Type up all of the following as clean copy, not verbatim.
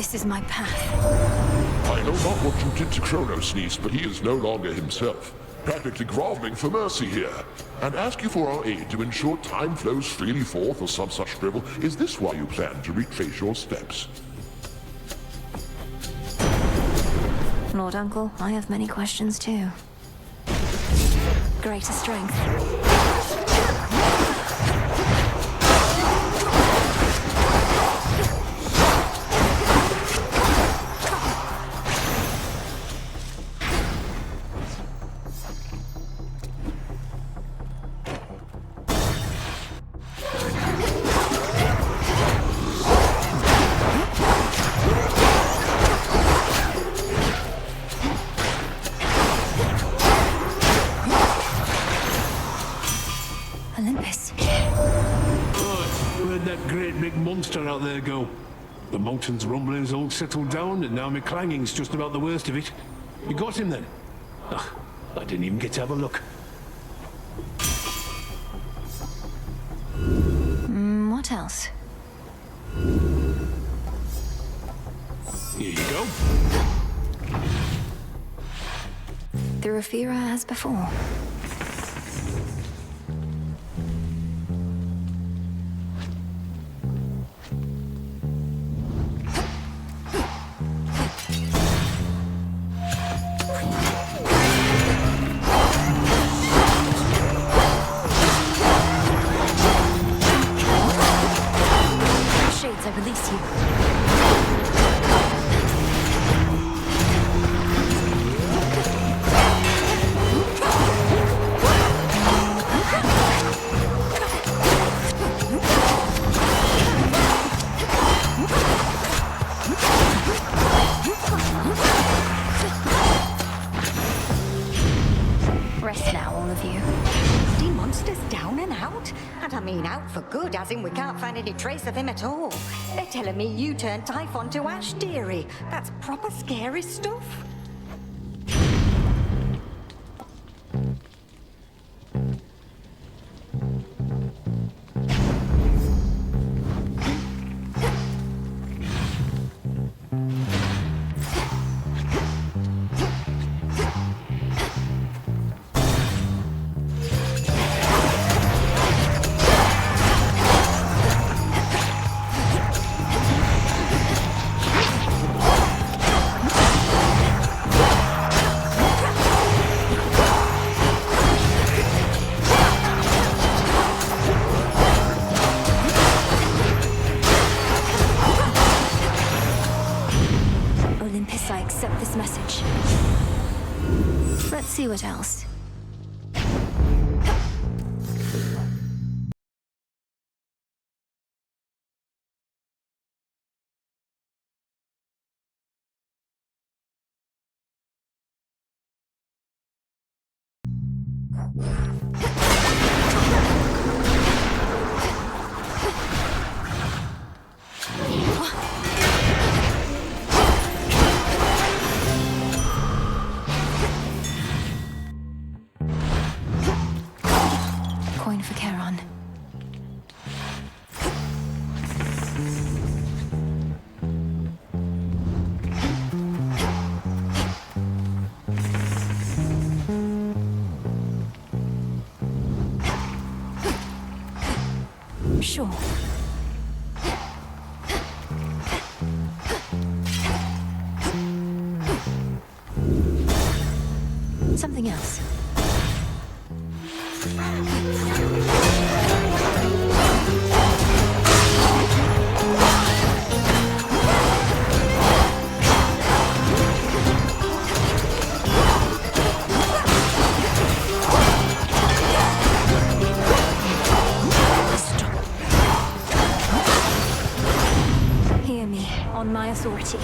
This is my path. I know not what you did to Chronos, niece, but he is no longer himself. Practically groveling for mercy here. And ask you for our aid to ensure time flows freely forth or some such drivel. Is this why you plan to retrace your steps? Lord Uncle, I have many questions too. Greater strength. Olympus. Where'd that great big monster out there go? The mountain's rumbling's all settled down, and now my clanging's just about the worst of it. You got him then? Ugh, I didn't even get to have a look. What else? Here you go. The Rephira as before. Shades, I release you. Rest now, all of you. The monster's down and out? And I mean out for good, as in we can't find any trace of him at all. They're telling me you turned Typhon to ash, dearie. That's proper scary stuff. Olympus, I accept this message. Let's see what else. Coin for Charon. Sure. Something else. Hear me, on my authority.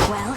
Well,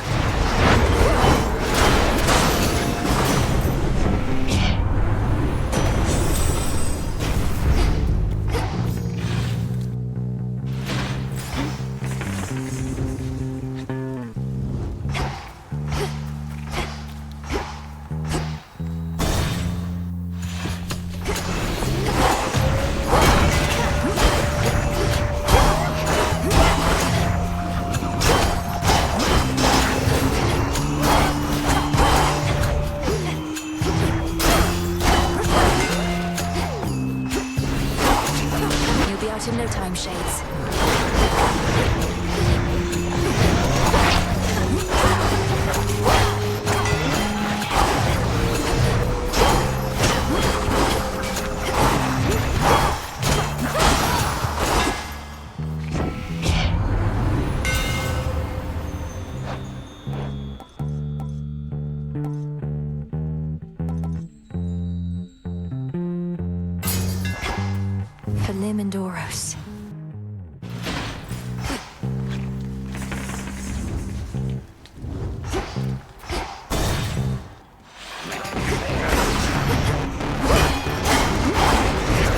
him and Oros.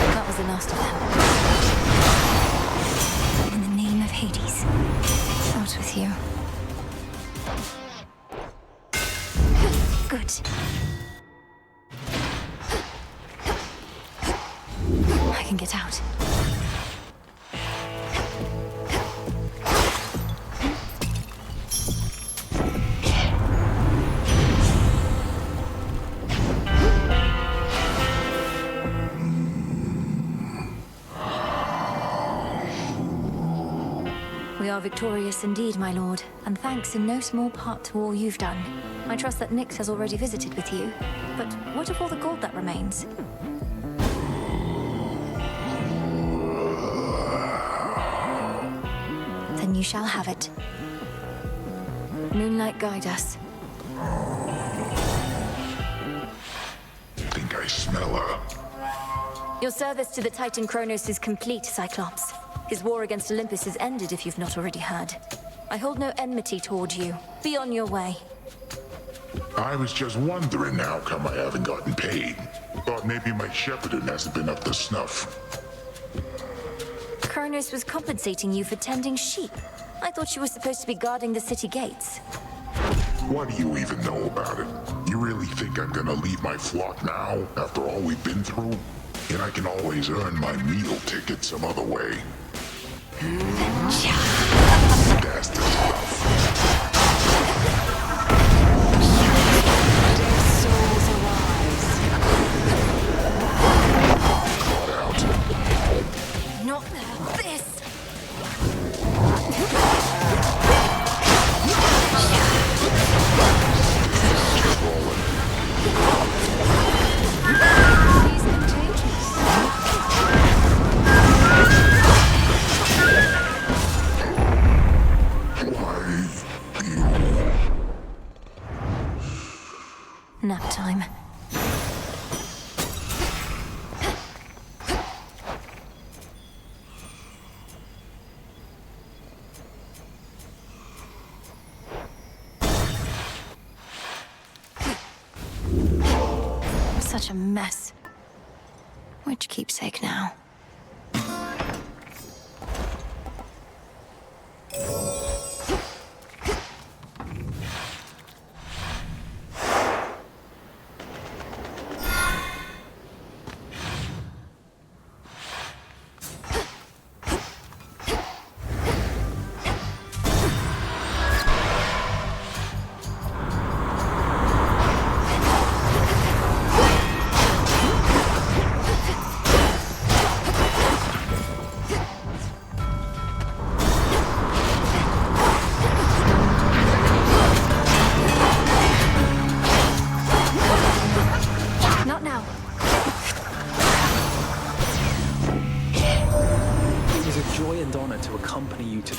That was the last of them. In the name of Hades, out with you. Good. I can get out. We are victorious indeed, my lord, and thanks in no small part to all you've done. I trust that Nyx has already visited with you, but what of all the gold that remains? Then you shall have it. Moonlight, guide us. Think I smell her. Your service to the Titan Chronos is complete, Cyclops. His war against Olympus is ended, if you've not already heard. I hold no enmity toward you. Be on your way. I was just wondering how come I haven't gotten paid. Thought maybe my shepherding hasn't been up to snuff. Chronos was compensating you for tending sheep. I thought you were supposed to be guarding the city gates. What do you even know about it? You really think I'm gonna leave my flock now, after all we've been through? And I can always earn my meal ticket some other way. That's the stuff. Dead souls arise. Caught out. Not this! He's contagious. Nap time. Such a mess. Which keepsake now?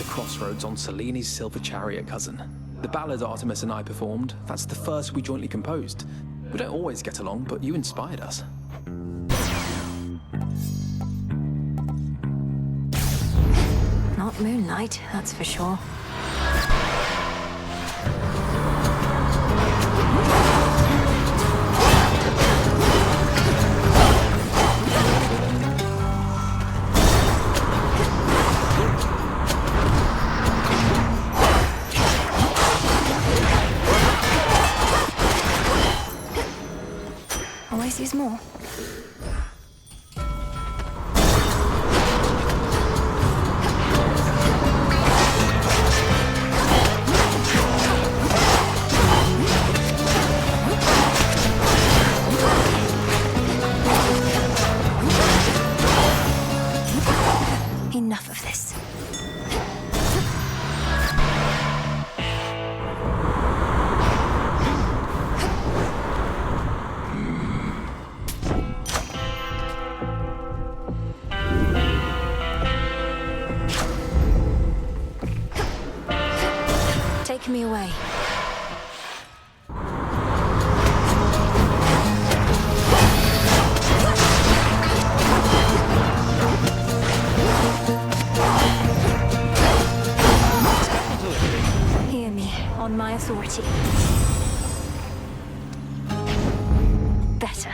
Crossroads on Seleni's silver chariot, cousin. The ballad Artemis and I performed, that's the first we jointly composed. We don't always get along, but you inspired us. Not moonlight, that's for sure. Always use more. Enough of this. on my authority. Better.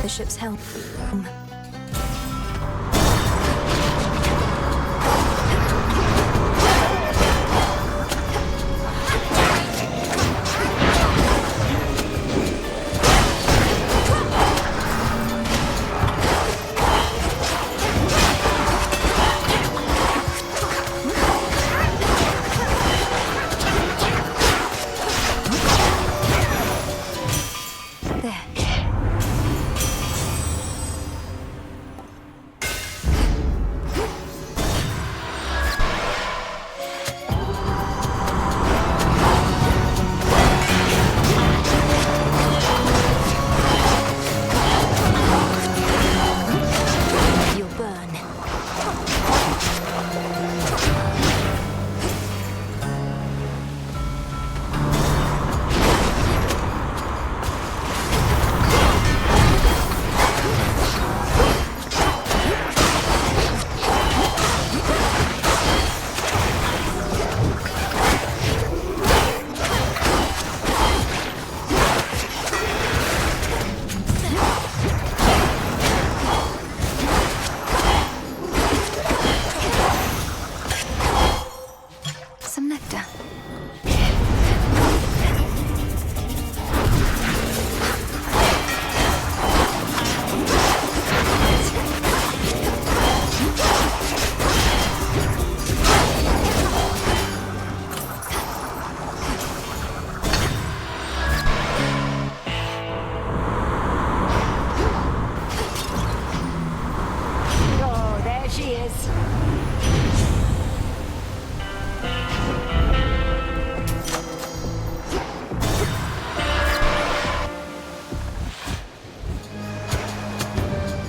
Ship's help.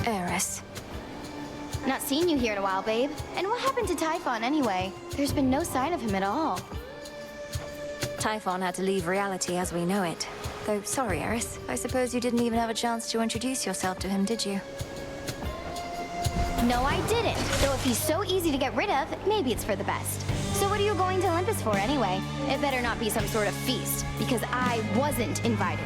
Eris. Not seen you here in a while, babe. And what happened to Typhon anyway? There's been no sign of him at all. Typhon had to leave reality as we know it. Though, sorry, Eris. I suppose you didn't even have a chance to introduce yourself to him, did you? No, I didn't. Though if he's so easy to get rid of, maybe it's for the best. So what are you going to Olympus for anyway? It better not be some sort of feast, because I wasn't invited.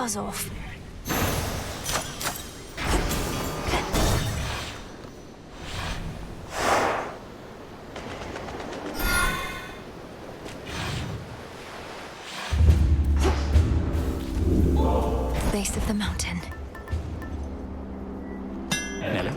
buzz off. Base of the mountain. Hello?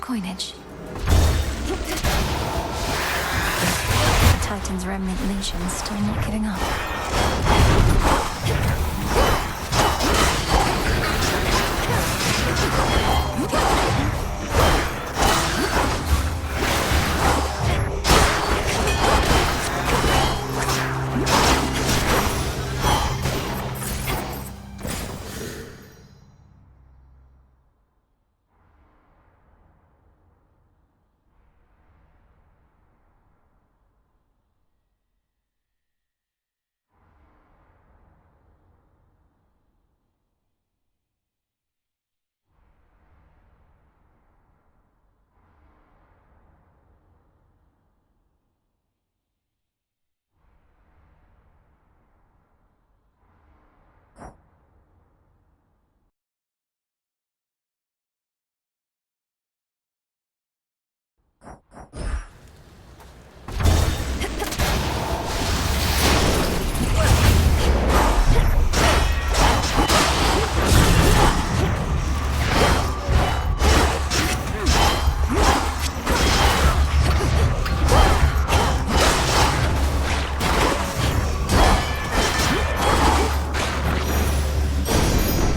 Coinage. The Titan's remnant legion still not giving up.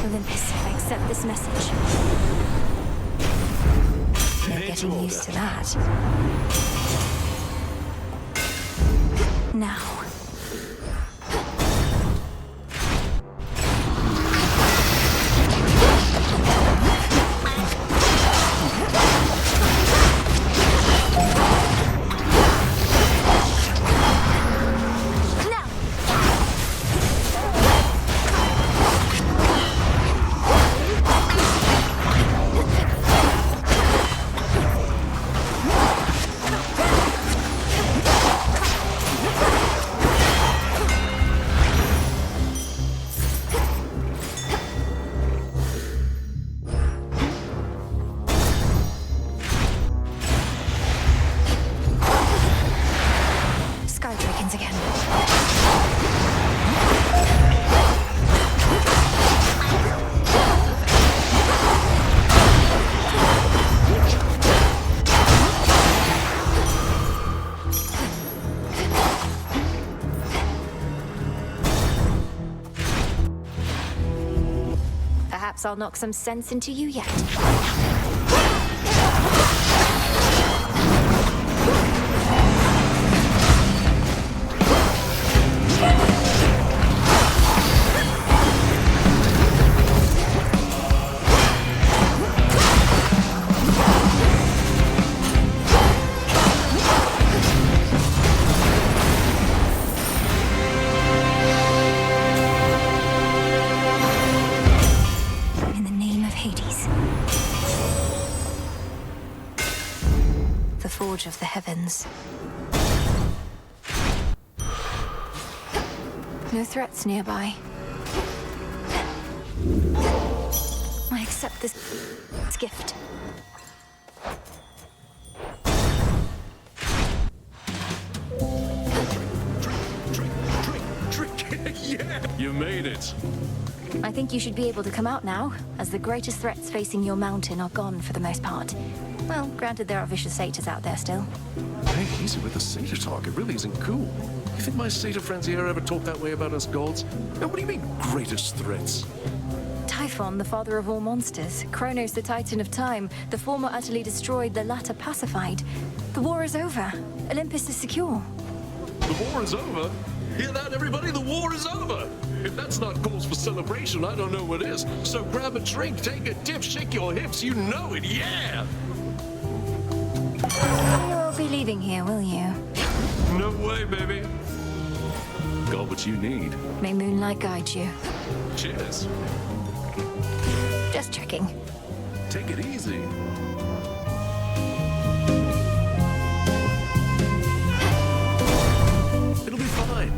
Olympus, I accept this message. You're getting used to that. Now. Perhaps I'll knock some sense into you yet. Forge of the heavens. No threats nearby. I accept this gift. Drink. Yeah! You made it. I think you should be able to come out now, as the greatest threats facing your mountain are gone for the most part. Well, granted there are vicious satyrs out there still. Hey, easy with the satyr talk. It really isn't cool. You think my satyr friends here ever talk that way about us gods? Now, what do you mean, greatest threats? Typhon Typhon, the father of all monsters. Chronos, the Titan of Time. The former utterly destroyed, the latter pacified. The war is over. Olympus is secure. The war is over? Hear that, everybody? The war is over! If that's not cause for celebration, I don't know what is. So grab a drink, take a dip, shake your hips, you know it, yeah! You won't be leaving here, will you? No way, baby. Got what you need. May moonlight guide you. Cheers. Just checking. Take it easy. It'll be fine.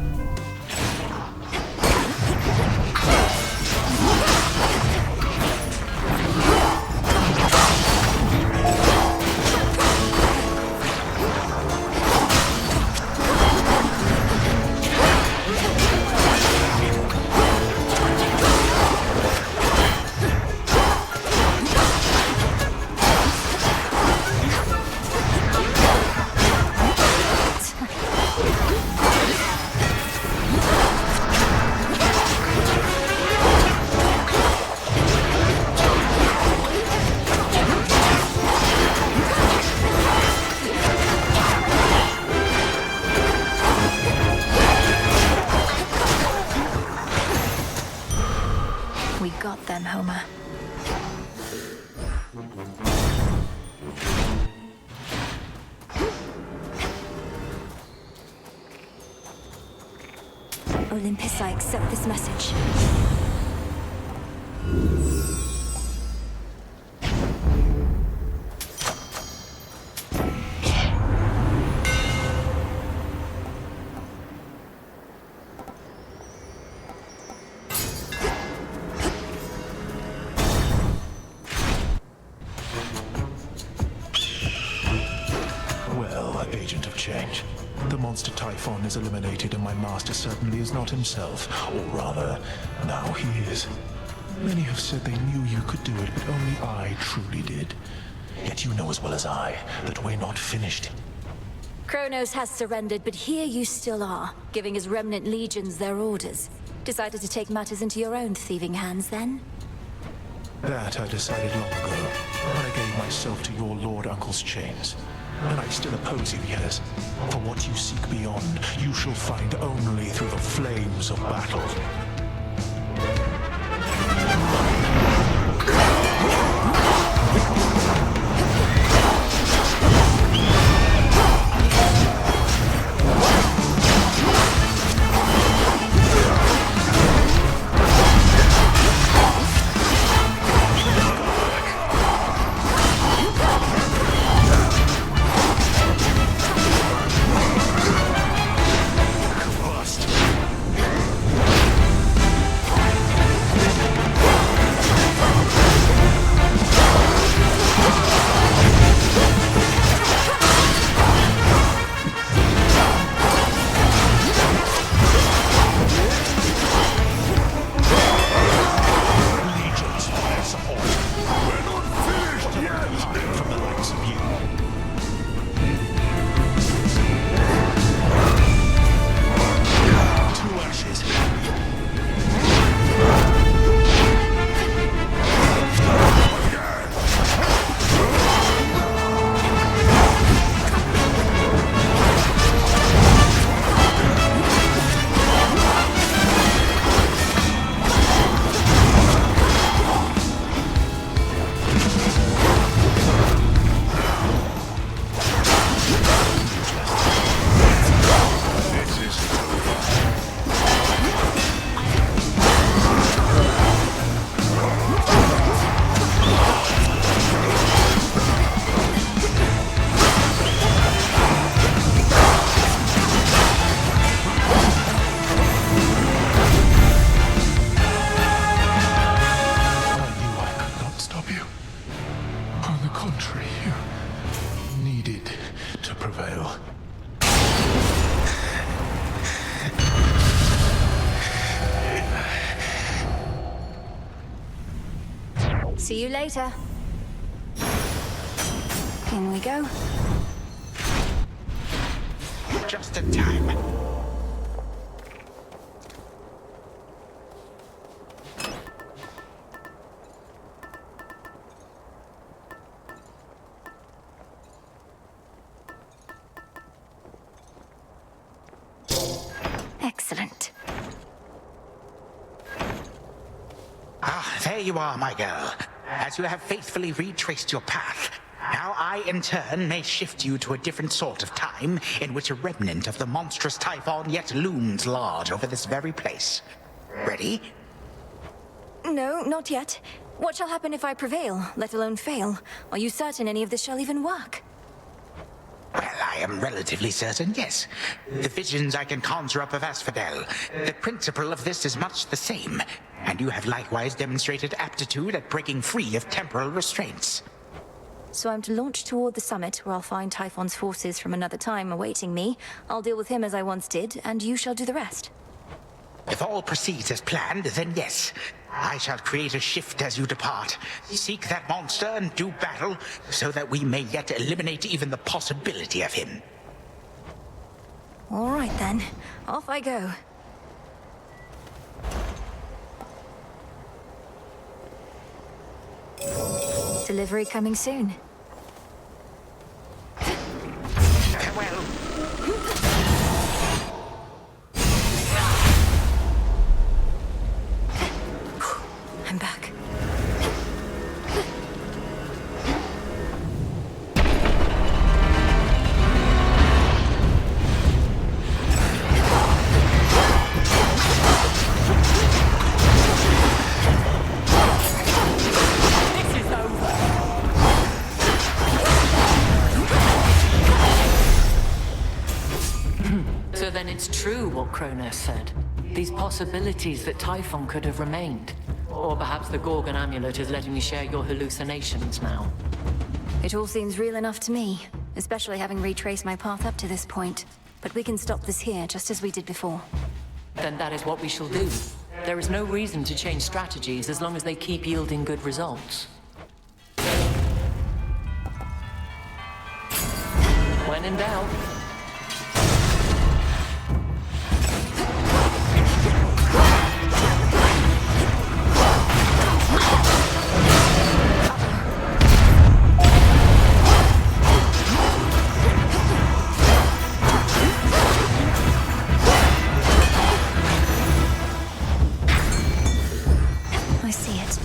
We got them, Homer. Olympus, I accept this message. Well, agent of change. The monster Typhon is eliminated and my master certainly is not himself. Or rather, now he is. Many have said they knew you could do it, but only I truly did. Yet you know as well as I that we're not finished. Chronos has surrendered, but here you still are, giving his remnant legions their orders. Decided to take matters into your own thieving hands, then? That I decided long ago, when I gave myself to your Lord Uncle's chains. And I still oppose you, yes. For what you seek beyond, you shall find only through the flames of battle. See you later. In we go. Just in time. there you are, my girl. As you have faithfully retraced your path, now I, in turn, may shift you to a different sort of time in which a remnant of the monstrous Typhon yet looms large over this very place. Ready? No, not yet. What shall happen if I prevail, let alone fail? Are you certain any of this shall even work? Well, I am relatively certain, yes. The visions I can conjure up of Asphodel, the principle of this is much the same, and you have likewise demonstrated aptitude at breaking free of temporal restraints. So I'm to launch toward the summit, where I'll find Typhon's forces from another time awaiting me. I'll deal with him as I once did, and you shall do the rest. If all proceeds as planned, then yes. I shall create a shift as you depart. Seek that monster and do battle, so that we may yet eliminate even the possibility of him. All right then, off I go. Delivery coming soon. Farewell. I'm back. So then it's true what Chronos said. These possibilities that Typhon could have remained. Or perhaps the Gorgon amulet is letting me share your hallucinations now. It all seems real enough to me, especially having retraced my path up to this point. But we can stop this here, just as we did before. Then that is what we shall do. There is no reason to change strategies as long as they keep yielding good results. When in doubt. I see it.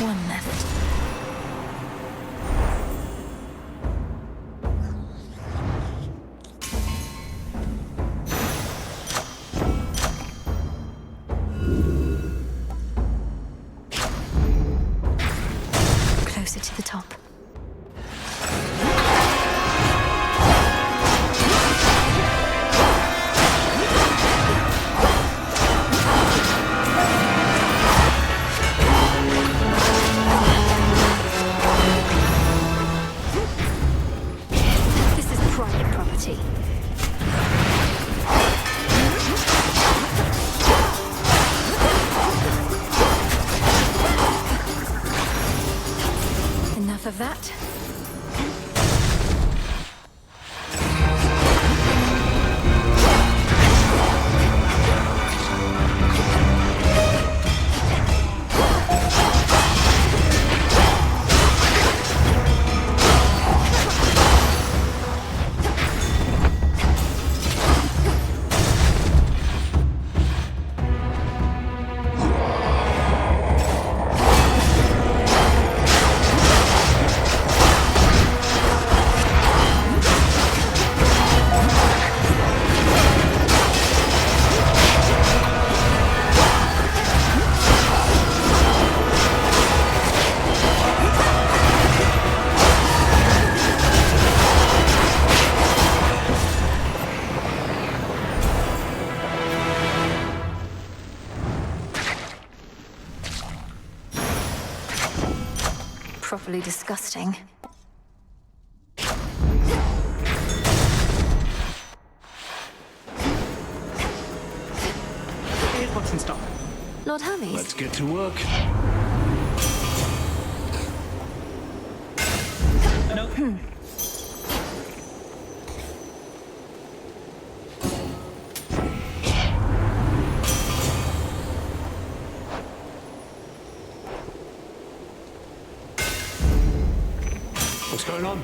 One left. Closer to the top. This is private property. Enough of that. Properly disgusting. Here's what's in stock. Lord Hermes. Let's get to work. going on?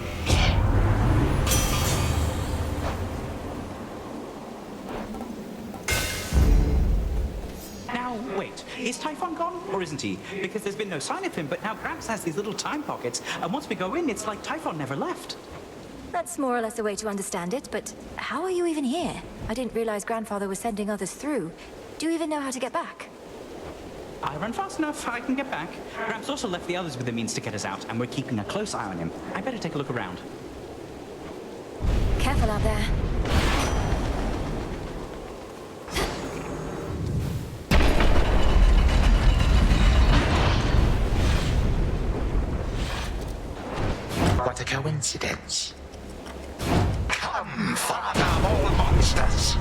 Now, wait. Is Typhon gone, or isn't he? Because there's been no sign of him, but now Gramps has these little time pockets, and once we go in, it's like Typhon never left. That's more or less a way to understand it, but how are you even here? I didn't realize Grandfather was sending others through. Do you even know how to get back? I run fast enough, I can get back. Gramps also left the others with the means to get us out, and we're keeping a close eye on him. I better take a look around. Careful out there. What a coincidence. Come, father of all monsters!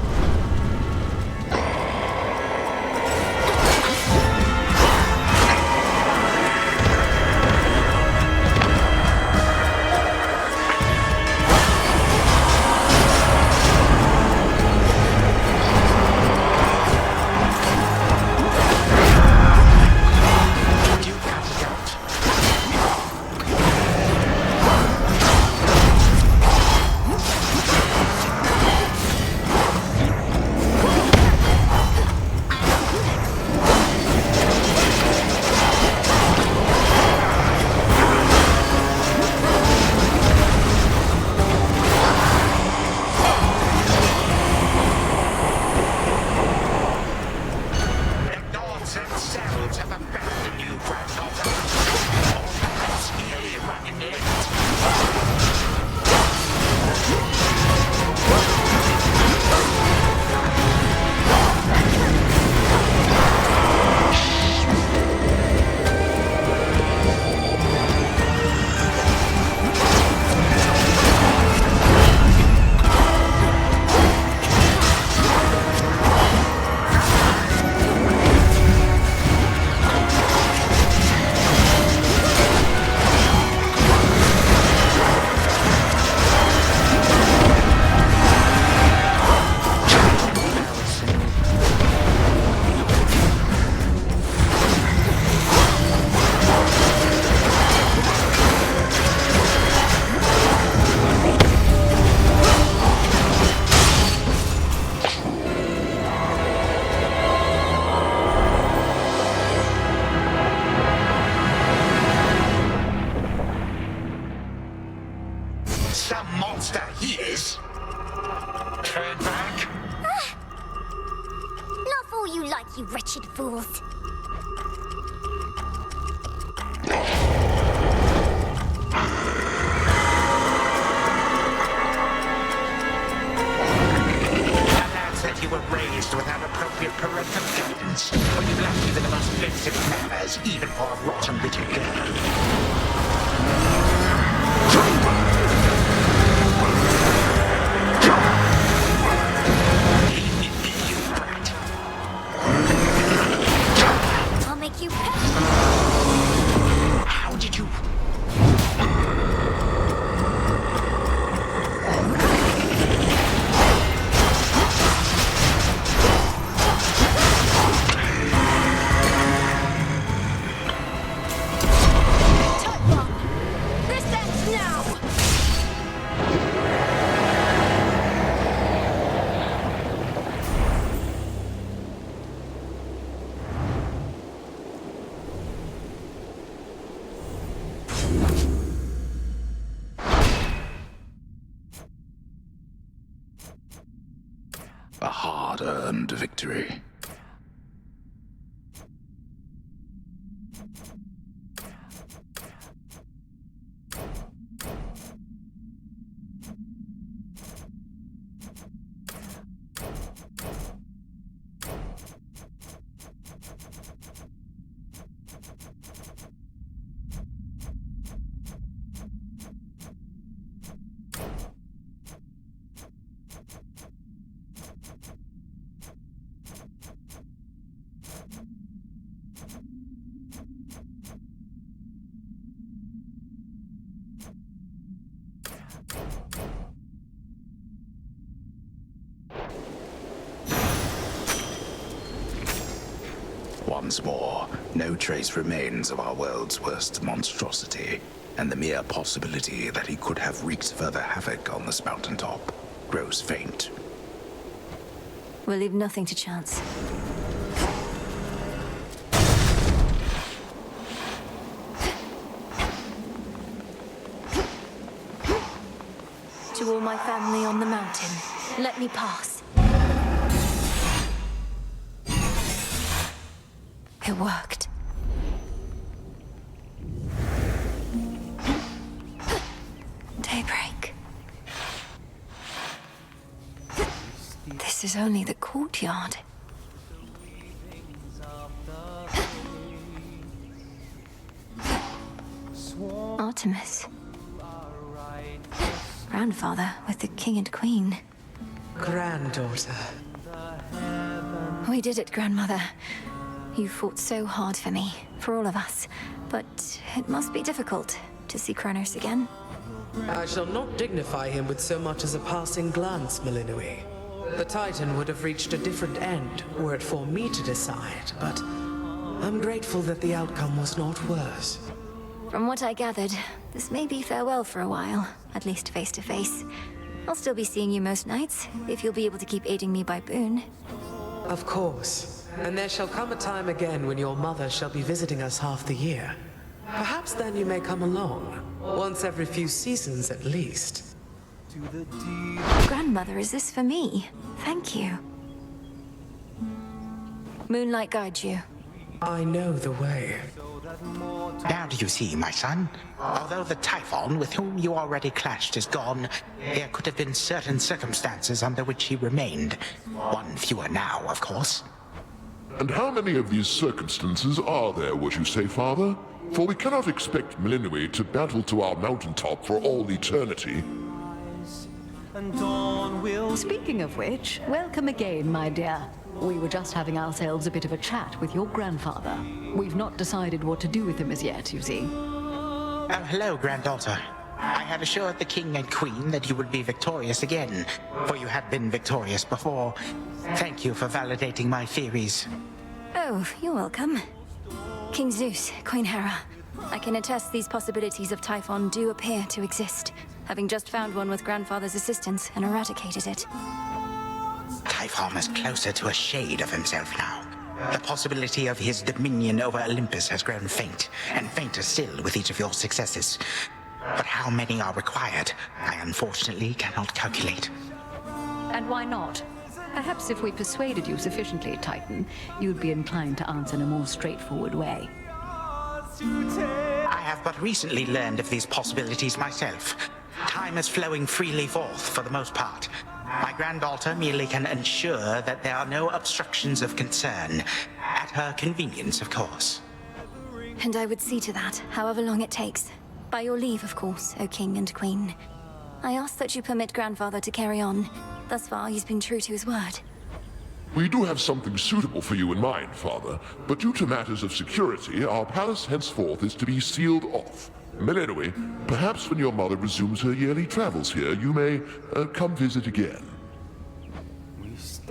You wretched fools. You were raised without appropriate parental guidance, but you lacked even the most basic manners, even for a rotten little girl. Leave me be, you brat. I'll make you pay. How did you... A hard-earned victory. Once more, no trace remains of our world's worst monstrosity. and the mere possibility that he could have wreaked further havoc on this mountaintop grows faint. We'll leave nothing to chance. To all my family on the mountain, let me pass. It worked. Daybreak. This is only the courtyard. Artemis. Grandfather with the king and queen. Granddaughter. We did it, Grandmother. You fought so hard for me, for all of us. But it must be difficult to see Chronos again. I shall not dignify him with so much as a passing glance, Malinui. The Titan would have reached a different end were it for me to decide, but I'm grateful that the outcome was not worse. From what I gathered, this may be farewell for a while, at least face to face. I'll still be seeing you most nights, if you'll be able to keep aiding me by boon. Of course. And there shall come a time again when your mother shall be visiting us half the year. Perhaps then you may come along, once every few seasons at least. Grandmother, is this for me? Thank you. Moonlight guides you. I know the way. Now do you see, my son? Although the Typhon with whom you already clashed is gone, there could have been certain circumstances under which he remained. One fewer now, of course. And how many of these circumstances are there, would you say, Father? For we cannot expect Malinui to battle to our mountaintop for all eternity. Speaking of which, welcome again, my dear. We were just having ourselves a bit of a chat with your grandfather. We've not decided what to do with him as yet, you see. Oh, hello, granddaughter. I had assured the king and queen that you would be victorious again, for you had been victorious before. Thank you for validating my theories. Oh, you're welcome. King Zeus, Queen Hera. I can attest these possibilities of Typhon do appear to exist, having just found one with Grandfather's assistance and eradicated it. Typhon is closer to a shade of himself now. The possibility of his dominion over Olympus has grown faint, and fainter still with each of your successes. But how many are required, I unfortunately cannot calculate. And why not? Perhaps if we persuaded you sufficiently, Titan, you'd be inclined to answer in a more straightforward way. I have but recently learned of these possibilities myself. Time is flowing freely forth for the most part. My granddaughter merely can ensure that there are no obstructions of concern. At her convenience, of course. And I would see to that, however long it takes. By your leave, of course, O King and Queen. I ask that you permit Grandfather to carry on. Thus far, he's been true to his word. We do have something suitable for you in mind, Father, but due to matters of security, our palace henceforth is to be sealed off. Malinui, perhaps when your mother resumes her yearly travels here, you may come visit again.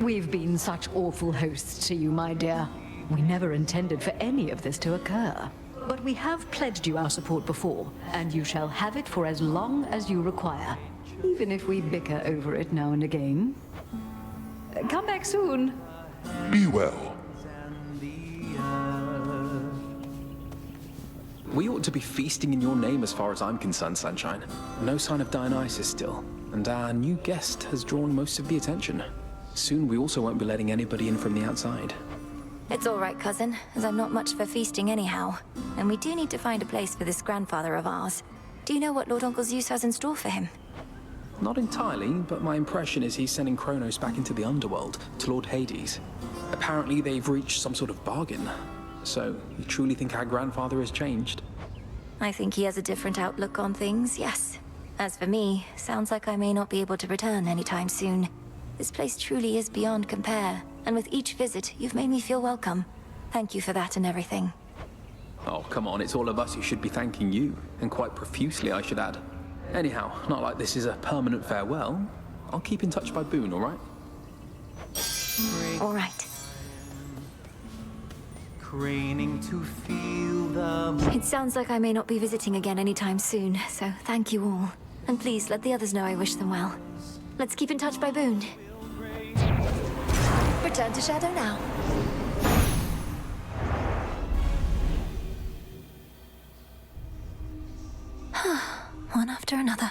We've been such awful hosts to you, my dear. We never intended for any of this to occur. But we have pledged you our support before, and you shall have it for as long as you require, even if we bicker over it now and again. Come back soon. Be well. We ought to be feasting in your name as far as I'm concerned, Sunshine. No sign of Dionysus still, and our new guest has drawn most of the attention. Soon we also won't be letting anybody in from the outside. It's all right, cousin, as I'm not much for feasting anyhow. And we do need to find a place for this grandfather of ours. Do you know what Lord Uncle Zeus has in store for him? Not entirely, but my impression is he's sending Chronos back into the underworld, to Lord Hades. Apparently they've reached some sort of bargain. So, you truly think our grandfather has changed? I think he has a different outlook on things, yes. As for me, sounds like I may not be able to return anytime soon. This place truly is beyond compare, and with each visit, you've made me feel welcome. Thank you for that and everything. Oh, come on, it's all of us who should be thanking you, and quite profusely, I should add. Anyhow, not like this is a permanent farewell. I'll keep in touch by boon, all right? All right. craning to feel the... It sounds like I may not be visiting again anytime soon, so thank you all. And please let the others know I wish them well. Let's keep in touch by boon. Return to Shadow now. One after another.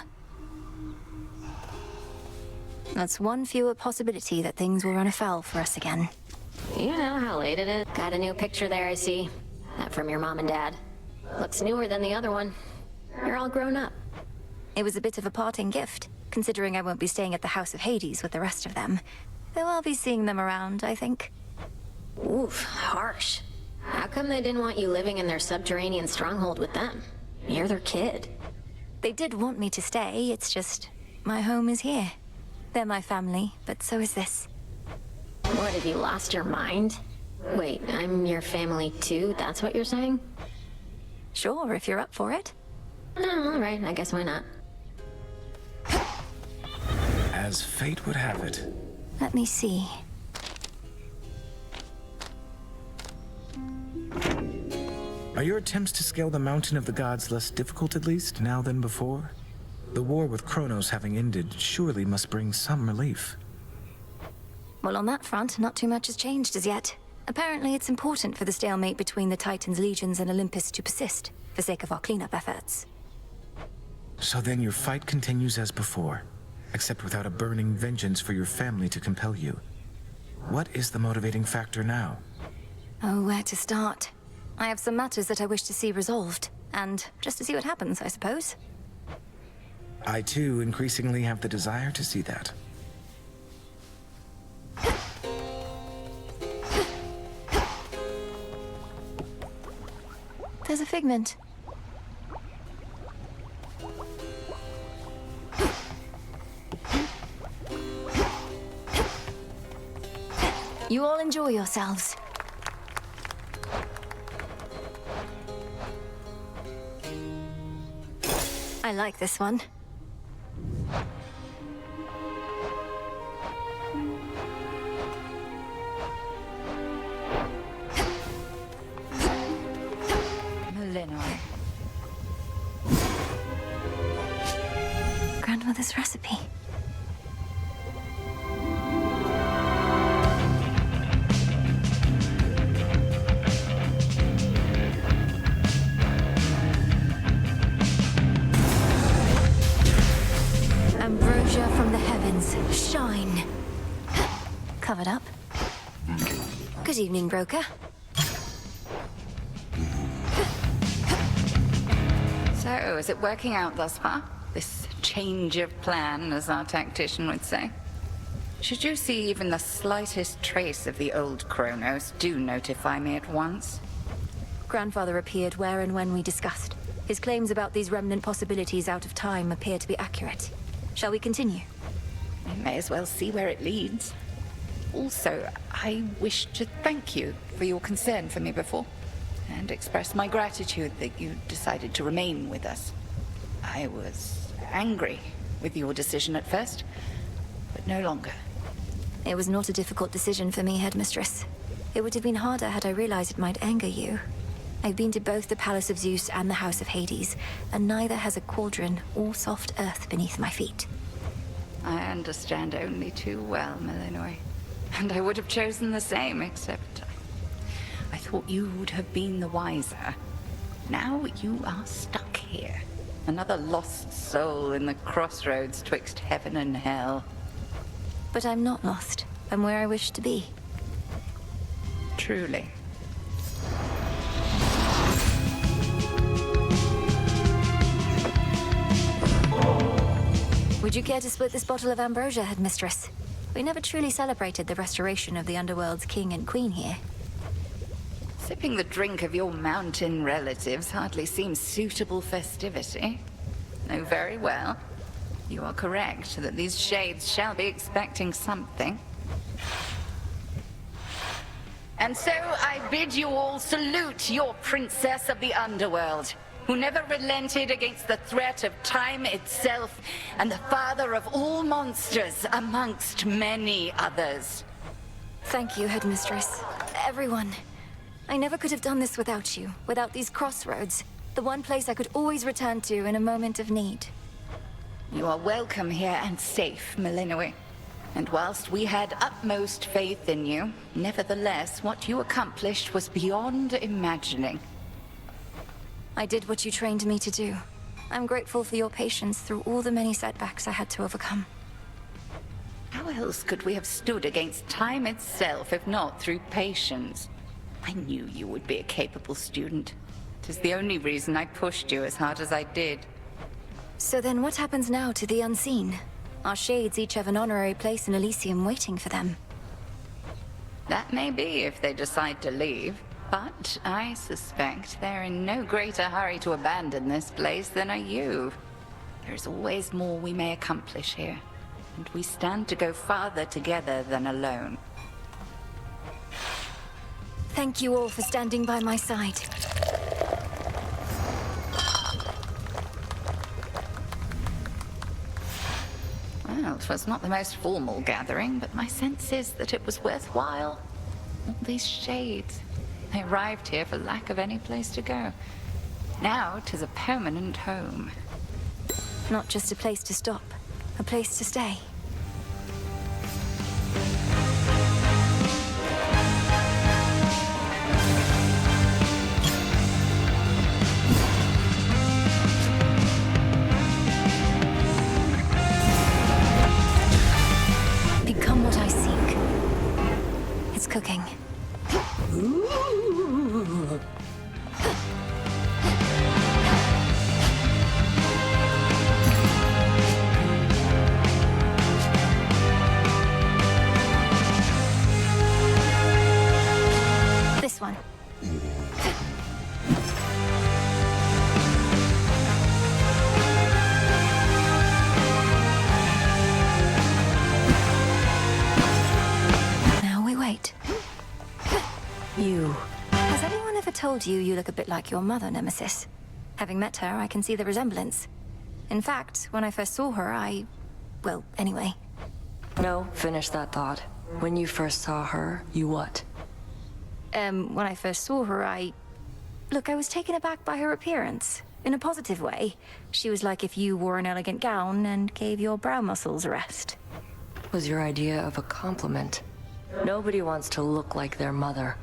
That's one fewer possibility that things will run afoul for us again. You know how late it is? Got a new picture there, I see. That from your mom and dad. Looks newer than the other one. You're all grown up. It was a bit of a parting gift, considering I won't be staying at the House of Hades with the rest of them. Though I'll be seeing them around, I think. Oof, harsh. How come they didn't want you living in their subterranean stronghold with them? You're their kid. They did want me to stay, it's just... my home is here. They're my family, but so is this. What, have you lost your mind? Wait, I'm your family too? That's what you're saying? Sure, if you're up for it. Oh, alright, I guess why not. As fate would have it. Let me see. Are your attempts to scale the mountain of the gods less difficult, at least, now than before? The war with Chronos having ended surely must bring some relief. Well, on that front, not too much has changed as yet. Apparently, it's important for the stalemate between the Titans' legions and Olympus to persist, for sake of our cleanup efforts. So then your fight continues as before, except without a burning vengeance for your family to compel you. What is the motivating factor now? Oh, where to start? I have some matters that I wish to see resolved, and just to see what happens, I suppose. I too increasingly have the desire to see that. There's a figment. You all enjoy yourselves. I like this one. Grandmother's recipe. Ambrosia from the heavens, shine. Covered up. Good evening, broker. So, is it working out thus far? This change of plan, as our tactician would say. Should you see even the slightest trace of the old Chronos, do notify me at once. Grandfather appeared where and when we discussed. His claims about these remnant possibilities out of time appear to be accurate. Shall we continue? We may as well see where it leads. Also, I wish to thank you for your concern for me before, and express my gratitude that you decided to remain with us. I was angry with your decision at first, but no longer. It was not a difficult decision for me, Headmistress. It would have been harder had I realized it might anger you. I've been to both the Palace of Zeus and the House of Hades, and neither has a cauldron or soft earth beneath my feet. I understand only too well, Melinoy. And I would have chosen the same, except I thought you would have been the wiser. Now you are stuck here. Another lost soul in the crossroads twixt heaven and hell. But I'm not lost. I'm where I wish to be. Truly. Would you care to split this bottle of ambrosia, Headmistress? We never truly celebrated the restoration of the Underworld's king and queen here. Sipping the drink of your mountain relatives hardly seems suitable festivity. Oh, very well. You are correct that these shades shall be expecting something. And so I bid you all salute your princess of the Underworld, who never relented against the threat of time itself, and the father of all monsters amongst many others. Thank you, Headmistress. Everyone. I never could have done this without you, without these crossroads. The one place I could always return to in a moment of need. You are welcome here and safe, Melinoi. And whilst we had utmost faith in you, nevertheless, what you accomplished was beyond imagining. I did what you trained me to do. I'm grateful for your patience through all the many setbacks I had to overcome. How else could we have stood against time itself if not through patience? I knew you would be a capable student. It is the only reason I pushed you as hard as I did. So then what happens now to the unseen? Our shades each have an honorary place in Elysium waiting for them. That may be if they decide to leave, but I suspect they're in no greater hurry to abandon this place than are you. There's always more we may accomplish here, and we stand to go farther together than alone. Thank you all for standing by my side. Well, it was not the most formal gathering, but my sense is that it was worthwhile. All these shades. They arrived here for lack of any place to go. Now 'tis a permanent home. Not just a place to stop, a place to stay. Become what I seek. It's cooking. This one. Now we wait. You. Has anyone ever told you you look a bit like your mother, Nemesis? Having met her, I can see the resemblance. In fact, when I first saw her, well, anyway. No, finish that thought. When you first saw her, you what? When I first saw her, Look, I was taken aback by her appearance. In a positive way. She was like if you wore an elegant gown and gave your brow muscles a rest. Was your idea of a compliment. Nobody wants to look like their mother.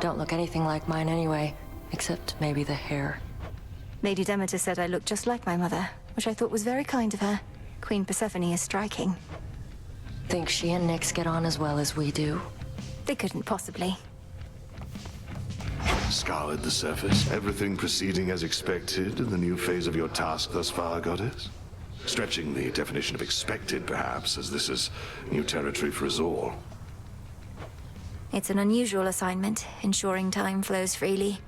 Don't look anything like mine anyway, except maybe the hair. Lady Demeter said I looked just like my mother, which I thought was very kind of her. Queen Persephone is striking. Think she and Nyx get on as well as we do? They couldn't possibly. Scoured the surface, everything proceeding as expected in the new phase of your task thus far, Goddess? Stretching the definition of expected, perhaps, as this is new territory for us all. It's an unusual assignment, ensuring time flows freely.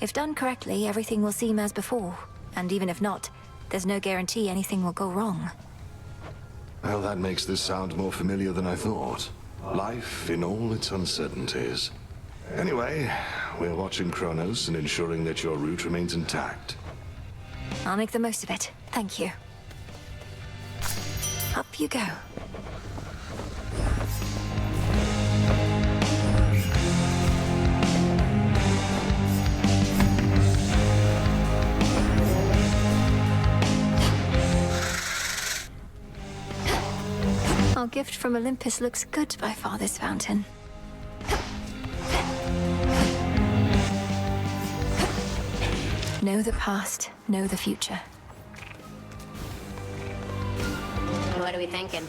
If done correctly, everything will seem as before. And even if not, there's no guarantee anything will go wrong. Well, that makes this sound more familiar than I thought. Life in all its uncertainties. Anyway, we're watching Chronos and ensuring that your route remains intact. I'll make the most of it. Thank you. Up you go. Our gift from Olympus looks good by far, this fountain. Know the past, know the future. What are we thinking?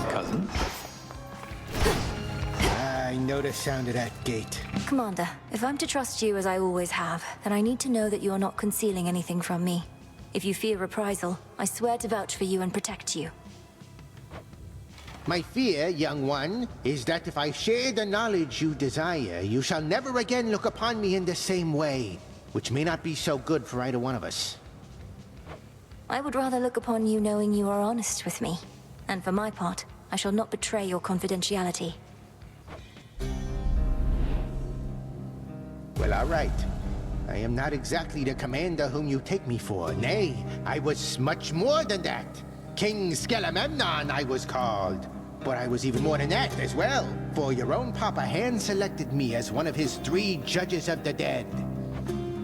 Cousin? I know the sound of that gate. Commander, if I'm to trust you as I always have, then I need to know that you're not concealing anything from me. If you fear reprisal, I swear to vouch for you and protect you. My fear, young one, is that if I share the knowledge you desire, you shall never again look upon me in the same way, which may not be so good for either one of us. I would rather look upon you knowing you are honest with me. And for my part, I shall not betray your confidentiality. Well, all right. I am not exactly the commander whom you take me for. Nay, I was much more than that. King Skelememnon, I was called. But I was even more than that as well, for your own papa hand-selected me as one of his 3 judges of the dead.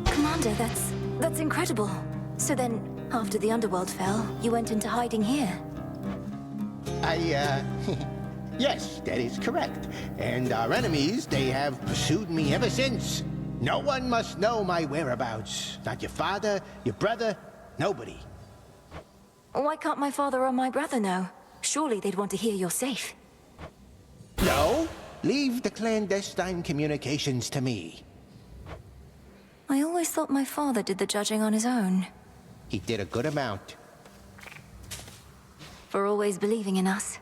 Commander, that's incredible. So then, after the underworld fell, you went into hiding here? Yes, that is correct. And our enemies, they have pursued me ever since. No one must know my whereabouts. Not your father, your brother, nobody. Why can't my father or my brother know? Surely they'd want to hear you're safe. No, leave the clandestine communications to me. I always thought my father did the judging on his own. He did a good amount. For always believing in us.